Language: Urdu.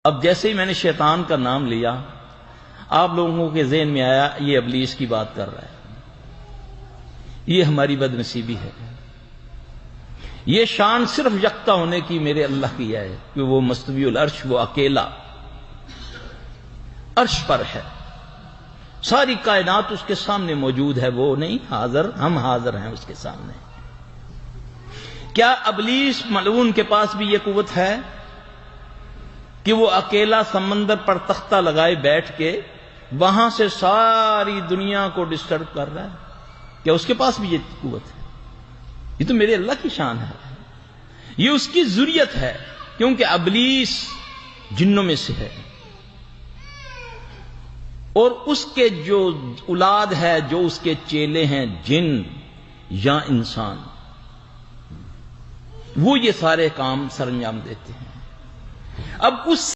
اب جیسے ہی میں نے شیطان کا نام لیا، آپ لوگوں کے ذہن میں آیا یہ ابلیس کی بات کر رہا ہے۔ یہ ہماری بدنصیبی ہے۔ یہ شان صرف یکتا ہونے کی میرے اللہ کی ہے کہ وہ مستوی العرش، وہ اکیلا عرش پر ہے، ساری کائنات اس کے سامنے موجود ہے، وہ نہیں حاضر، ہم حاضر ہیں اس کے سامنے۔ کیا ابلیس ملعون کے پاس بھی یہ قوت ہے کہ وہ اکیلا سمندر پر تختہ لگائے بیٹھ کے وہاں سے ساری دنیا کو ڈسٹرب کر رہا ہے؟ کیا اس کے پاس بھی یہ قوت ہے؟ یہ تو میرے اللہ کی شان ہے، یہ اس کی ذریت ہے، کیونکہ ابلیس جنوں میں سے ہے، اور اس کے جو اولاد ہے، جو اس کے چیلے ہیں، جن یا انسان، وہ یہ سارے کام سر انجام دیتے ہیں۔ اب اس